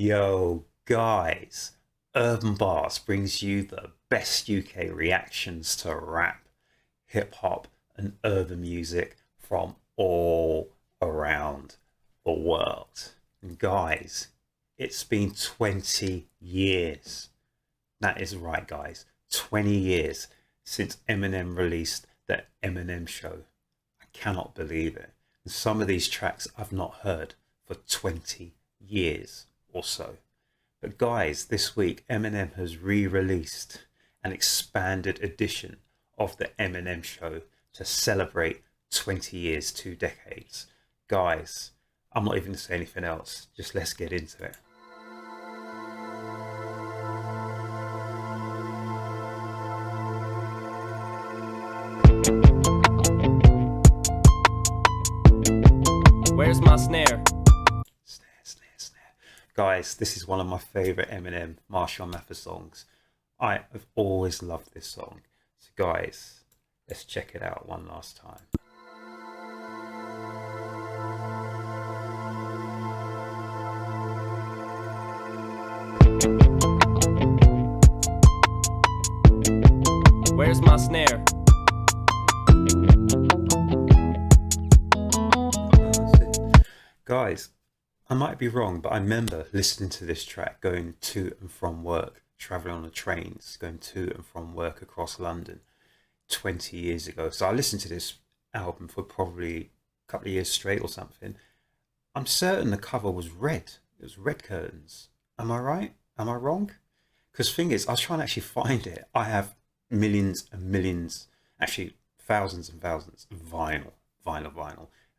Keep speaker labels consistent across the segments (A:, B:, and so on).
A: Yo, guys, Urb'n Barz brings you the best UK reactions to rap, hip hop, and urban music from all around the world. And guys, it's been 20 years. That is right, guys, 20 years since Eminem released the Eminem Show. I cannot believe it. And some of these tracks I've not heard for 20 years or so. But guys, this week Eminem has re-released an expanded edition of the Eminem Show to celebrate 20 years, 2 decades. Guys, I'm not even going to say anything else. Just let's get into it.
B: Where's my snare?
A: Snare. Guys, this is one of my favourite Eminem Marshall Mathers songs. I have always loved this song. So guys, let's check it out one last time.
B: Where's my snare?
A: Guys, I might be wrong, but I remember listening to this track going to and from work, travelling on the trains, going to and from work across London 20 years ago. So I listened to this album for probably a couple of years straight or something. I'm certain the cover was red. It was red curtains. Am I right? Am I wrong? Because the thing is, I was trying to actually find it. I have millions and millions, actually thousands and thousands of vinyl.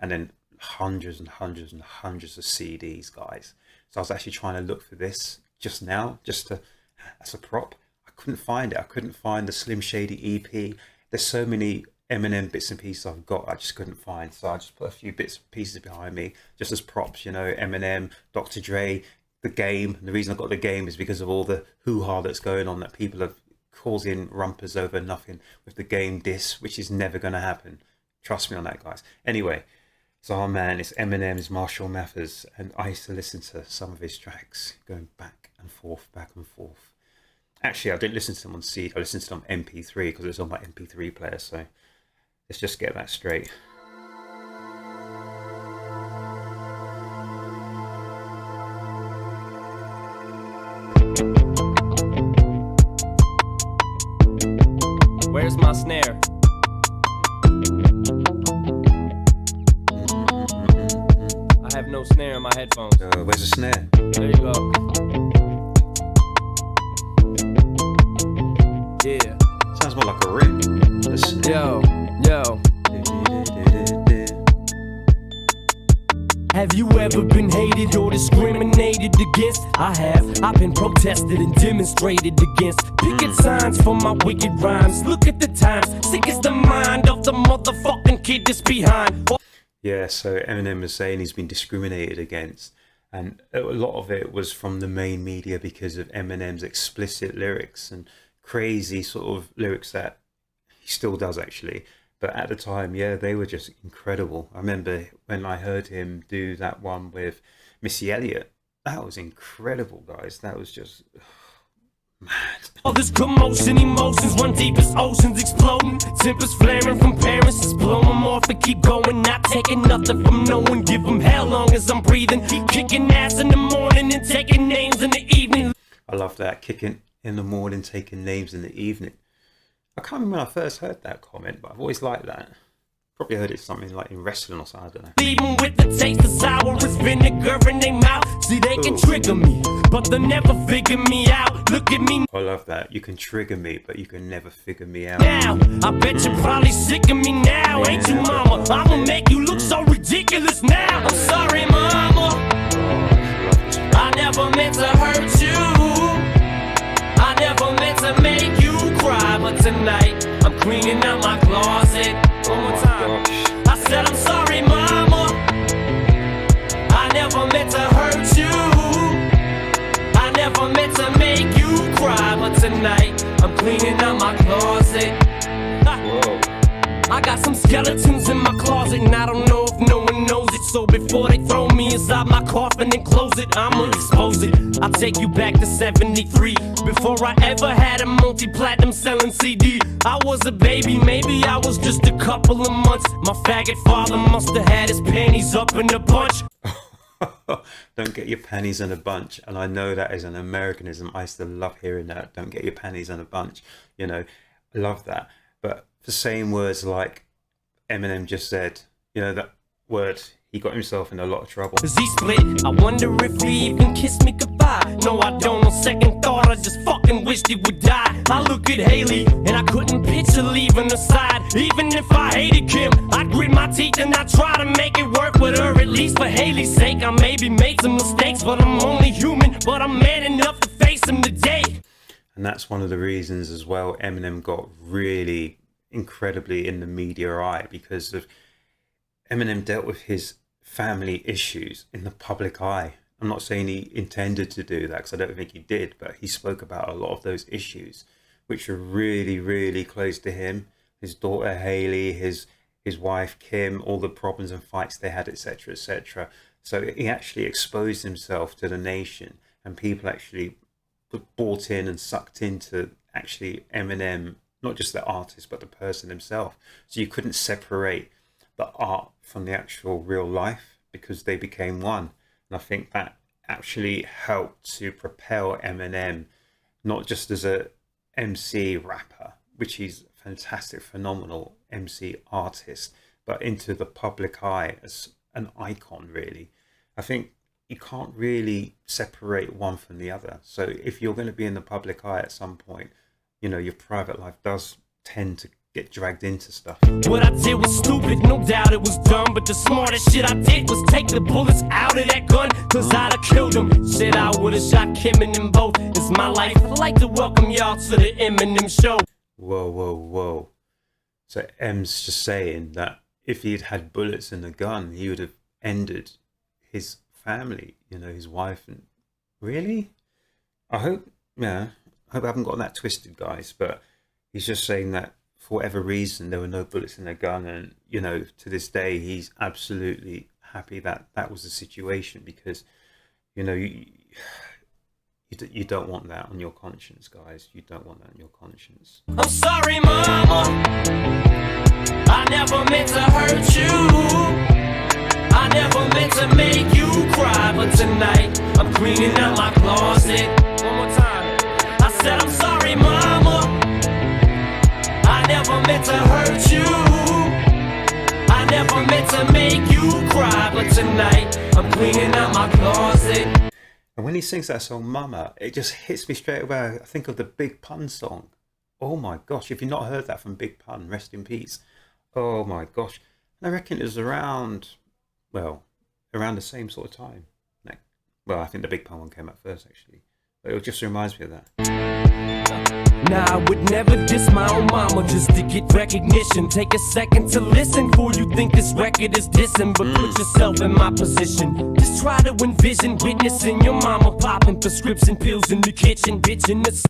A: And then hundreds and hundreds and hundreds of CDs, guys. So I was actually trying to look for this just now, as a prop. I couldn't find it. I couldn't find the Slim Shady EP. There's so many Eminem bits and pieces I've got, I just couldn't find. So I just put a few bits and pieces behind me just as props, you know, Eminem, Dr. Dre, The Game. And the reason I got The Game is because of all the hoo-ha that's going on, that people are causing rumpers over nothing with The Game diss, which is never going to happen. Trust me on that, guys. Anyway, so our man is Eminem's Marshall Mathers, and I used to listen to some of his tracks going back and forth. Actually, I didn't listen to them on CD, I listened to them on MP3 because it was on my MP3 player, so let's just get that straight.
B: Where's my snare? I have no snare in my headphones.
A: Where's the snare?
B: There you go. Yeah.
A: Sounds more like a ring. The snare.
B: Yo. Have you ever been hated or discriminated against? I have. I've been protested and demonstrated against. Picket signs for my wicked rhymes. Look at the times. Sick is the mind of the motherfucking kid that's behind.
A: Yeah, so Eminem was saying he's been discriminated against, and a lot of it was from the main media because of Eminem's explicit lyrics and crazy sort of lyrics that he still does actually. But at the time, yeah, they were just incredible. I remember when I heard him do that one with Missy Elliott. That was incredible, guys. That was just mad.
B: All this commotion, emotions run deep as oceans exploding. Tempers flaring from parents, just blow them off and keep going. Not taking nothing from no one, give them hell long as I'm breathing. Keep kicking ass in the morning and taking names in the evening.
A: I love that, kicking in the morning, taking names in the evening. I can't remember when I first heard that comment, but I've always liked that. Probably heard it something like in wrestling or something, I don't know.
B: Leaving with the taste of sour as vinegar in their mouth. See, they can trigger me, but they'll never figure me out. Look at me.
A: I love that. You can trigger me, but you can never figure me out.
B: Now, I bet you're probably sick of me now, ain't you, mama? I'ma make you look so ridiculous now. I'm sorry, mama. I never meant to hurt you. I never meant to make you cry, but tonight I'm cleaning out my closet. One more time. I said I'm sorry, mama. I never meant to hurt you. I never meant to make you cry, but tonight I'm cleaning out my closet.
A: Whoa.
B: I got some skeletons in my closet, and I don't know if no one knows it So before they throw me inside my coffin and close it, I'ma expose it. I'll take you back to 73. Before I ever had a multi-platinum selling CD. I was a baby, maybe I was just a couple of months. My faggot father must have had his panties up in a bunch.
A: Don't get your panties in a bunch. And I know that is an Americanism. I still love hearing that. Don't get your panties in a bunch. You know, I love that. But for saying words like Eminem just said, you know, that word, he got himself in a lot of trouble.
B: Cause he split, I wonder if he even kissed me goodbye. No, I don't, on second thought, I just fucking wished he would die. I look at Haley, and I couldn't picture leaving her side. Even if I hated Kim, I'd grit my teeth and I'd try to make it work with her. At least for Haley's sake, I maybe made some mistakes, but I'm only human. But I'm man enough to face them today.
A: And that's one of the reasons as well Eminem got really incredibly in the media eye, because of Eminem dealt with his family issues in the public eye. I'm not saying he intended to do that, because I don't think he did, but he spoke about a lot of those issues which are really, really close to him. His daughter Haley, his wife Kim, all the problems and fights they had, etc., etc. So he actually exposed himself to the nation, and people actually bought in and sucked into actually Eminem, not just the artist but the person himself. So you couldn't separate the art from the actual real life, because they became one. And I think that actually helped to propel Eminem, not just as a MC rapper, which he's a fantastic, phenomenal MC artist, but into the public eye as an icon, really. I think you can't really separate one from the other. So if you're going to be in the public eye at some point, you know, your private life does tend to get dragged into stuff.
B: What I did was stupid, no doubt it was dumb, but the smartest shit I did was take the bullets out of that gun, cause I'd have killed him. Shit, I would've shot Kim and them both. It's my life. I'd like to welcome y'all to the Eminem Show.
A: Whoa, whoa, whoa. So M's just saying that if he'd had bullets in the gun, he would have ended his family, you know, his wife. And really? I hope I haven't got that twisted, guys, but he's just saying that for whatever reason, there were no bullets in the gun. And, you know, to this day, he's absolutely happy that that was the situation, because, you know, you don't want that on your conscience, guys. You don't want that on your conscience.
B: I'm sorry, mama. I never meant to hurt you. I never meant to make you cry. But tonight, I'm cleaning out my closet. One more time. I said, I'm sorry, mama. I never meant to hurt you. I never meant to make you cry. But tonight, I'm cleaning out my closet.
A: And when he sings that song, Mama, it just hits me straight away. I think of the Big Pun song. Oh my gosh, if you've not heard that from Big Pun, rest in peace. Oh my gosh. And I reckon it was around the same sort of time. Well, I think the Big Pun one came out first, actually. But it just reminds me of that.
B: Nah, I would never diss my own mama just to get recognition. Take a second to listen before you think this record is dissing. But put yourself in my position. Just try to envision witnessing your mama popping prescription pills in the kitchen, bitching the...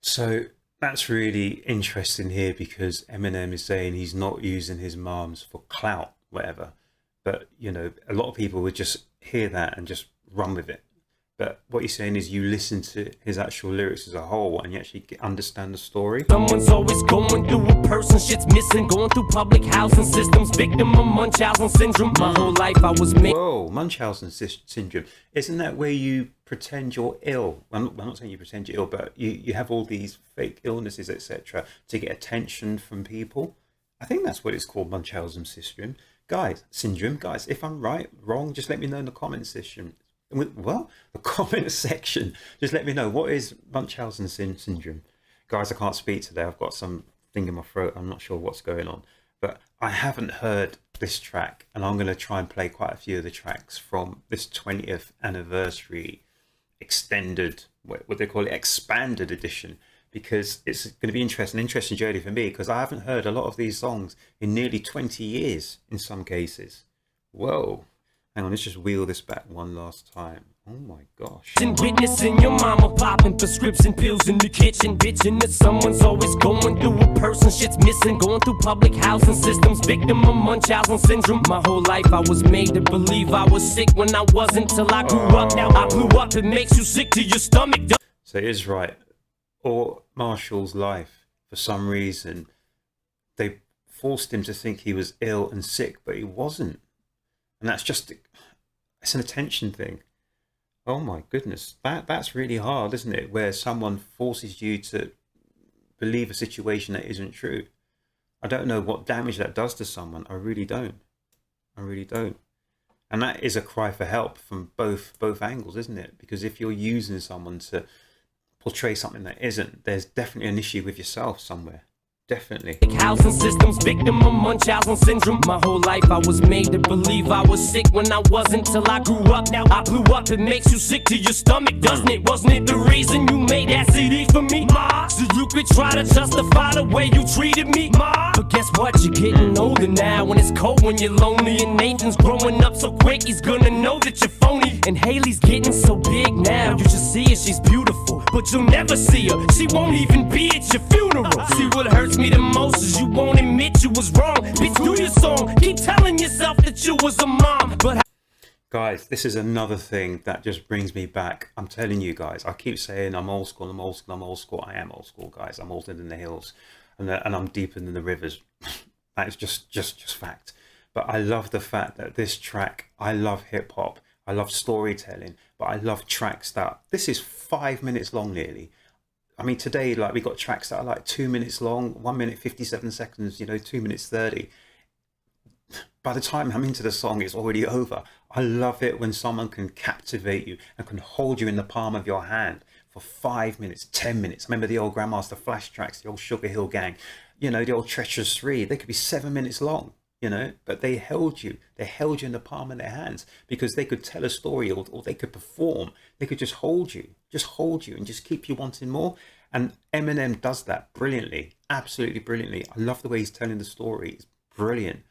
A: So that's really interesting here, because Eminem is saying he's not using his moms for clout, whatever. But, you know, a lot of people would just hear that and just run with it. But what he's saying is you listen to his actual lyrics as a whole and you actually understand the story.
B: Someone's always going through a person, shit's missing, going through public housing systems, victim of Munchausen syndrome. My whole life I was made.
A: Whoa, Munchausen syndrome. Isn't that where you pretend you're ill? I'm not saying you pretend you're ill, but you have all these fake illnesses, etc., to get attention from people. I think that's what it's called, Munchausen syndrome. Guys, if I'm right, wrong, just let me know in the comment section. Well, the comment section. Just let me know, what is Munchausen syndrome? Guys, I can't speak today. I've got some thing in my throat. I'm not sure what's going on. But I haven't heard this track, and I'm going to try and play quite a few of the tracks from this 20th anniversary extended, what they call it, expanded edition, because it's going to be interesting journey for me, because I haven't heard a lot of these songs in nearly 20 years in some cases. Whoa. Hang on, let's just wheel this back one last time. Oh my gosh.
B: And witnessing your mama popping prescription pills in the kitchen, bitching that someone's always going through a person, shit's missing, going through public housing systems, victim of Munchausen syndrome. My whole life I was made to believe I was sick when I wasn't, till I grew up. Now I blew up, it makes you sick to your stomach.
A: So it is right. Or Marshall's life, for some reason, they forced him to think he was ill and sick, but he wasn't. And that's just, it's an attention thing. Oh my goodness, that's really hard, isn't it? Where someone forces you to believe a situation that isn't true. I don't know what damage that does to someone. I really don't. I really don't. And that is a cry for help from both angles, isn't it? Because if you're using someone to portray something that isn't, there's definitely an issue with yourself somewhere. Definitely.
B: Housing systems, victim of Munchausen syndrome. My whole life I was made to believe I was sick when I wasn't, till I grew up. Now I blew up, it makes you sick to your stomach, doesn't it? Wasn't it the reason you made that CD for me, Ma? So you could try to justify the way you treated me, Ma? But guess what? You're getting older now, when it's cold, when you're lonely, and Nathan's growing up so quick, he's gonna know that you're phony. And Haley's getting so big now, you just see her, she's beautiful, but you'll never see her. She won't even be at your funeral. See, what hurts me the most is you won't admit you was wrong. Bitch, do your song, keep telling yourself that you was a mom. But
A: guys, this is another thing that just brings me back. I'm telling you guys, I keep saying I'm old school, I'm old school, I'm old school. I am old school, guys. I'm older than the hills, and I'm deeper than the rivers. That's just fact. But I love the fact that this track, I love hip hop, I love storytelling, but I love tracks that, this is 5 minutes long nearly. I mean, today, like, we got tracks that are like 2 minutes long, 1 minute 57 seconds, 2 minutes 30. By the time I'm into the song, it's already over. I love it when someone can captivate you and can hold you in the palm of your hand for 5 minutes, 10 minutes. Remember the old Grandmaster Flash tracks, the old Sugar Hill Gang, the old Treacherous 3, they could be 7 minutes long. But they held you in the palm of their hands because they could tell a story, or they could perform. They could just hold you and just keep you wanting more. And Eminem does that brilliantly, absolutely brilliantly. I love the way he's telling the story. It's brilliant.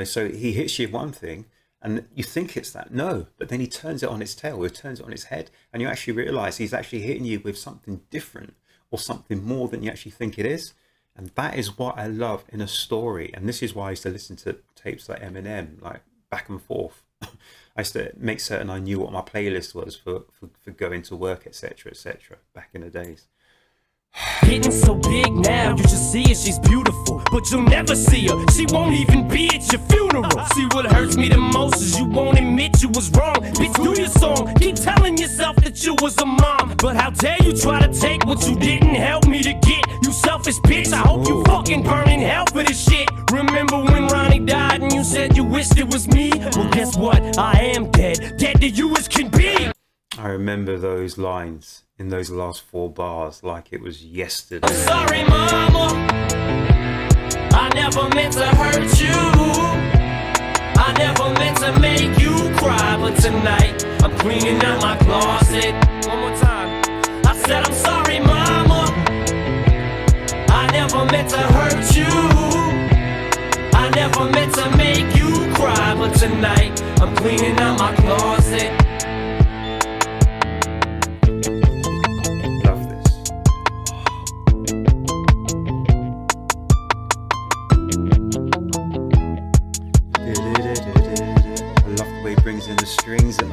A: So he hits you one thing and you think it's that. No, but then he turns it on its tail, or turns it on its head, and you actually realize he's actually hitting you with something different or something more than you actually think it is. And that is what I love in a story. And this is why I used to listen to tapes like Eminem, like back and forth. I used to make certain I knew what my playlist was for going to work, etc., back in the days.
B: Getting so big now, you just see her, she's beautiful, but you'll never see her. She won't even be at your funeral. See, what hurts me the most is you won't admit you was wrong. Bitch, do your song, keep telling yourself that you was a mom. But how dare you try to take what you didn't help me to get, you selfish bitch. I hope you fucking burn in hell for this shit. Remember when Ronnie died and you said you wished it was me? Well, guess what? I am dead to you as can be.
A: I remember those lines in those last 4 bars like it was yesterday.
B: I'm sorry, mama, I never meant to hurt you. I never meant to make you cry, but tonight I'm cleaning out my closet. One more time. I said I'm sorry, mama, I never meant to hurt you. I never meant to make you cry, but tonight I'm cleaning out my closet.
A: Brings in the strings and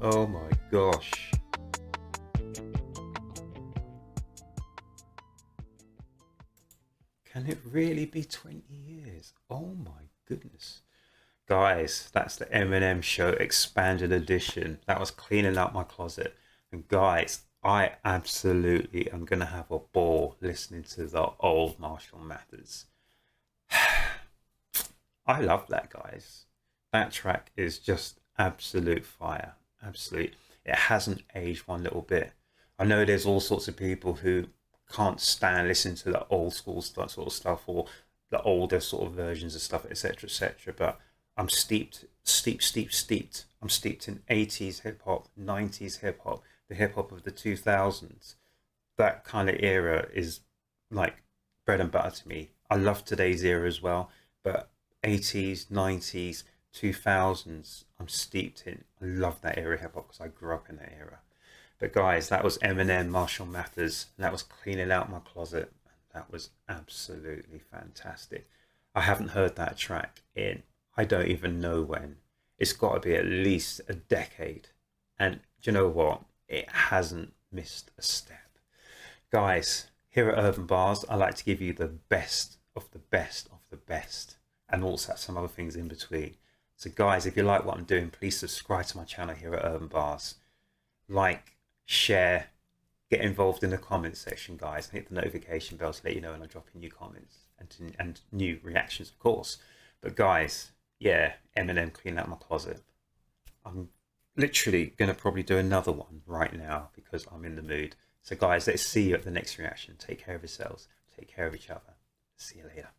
A: oh my gosh. Can it really be 20 years? Oh my goodness. Guys, that's the Eminem Show expanded edition. That was cleaning out my closet. And guys, I absolutely am going to have a ball listening to the old Marshall Mathers. I love that, guys. That track is just absolute fire. Absolute. It hasn't aged one little bit. I know there's all sorts of people who can't stand listening to the old school sort of stuff, or the older sort of versions of stuff, etc., but I'm steeped. I'm steeped in 80s hip hop, 90s hip hop, the hip hop of the 2000s, that kind of era is like bread and butter to me. I love today's era as well, but 80s, 90s, 2000s, I'm steeped in. I love that era of hip hop because I grew up in that era. But guys, that was Eminem, Marshall Mathers, and that was Cleaning Out My Closet. That was absolutely fantastic. I haven't heard that track in, I don't even know when. It's got to be at least a decade. And do you know what? It hasn't missed a step. Guys, here at Urb'n Barz, I like to give you the best of the best of the best, and also some other things in between. So guys, if you like what I'm doing, please subscribe to my channel here at Urb'n Barz. Like, share, get involved in the comments section, guys, and hit the notification bell to let you know when I drop in new comments and new reactions, of course. But guys, yeah, Eminem, Clean Out My Closet. I'm literally going to probably do another one right now because I'm in the mood. So guys, let's see you at the next reaction. Take care of yourselves. Take care of each other. See you later.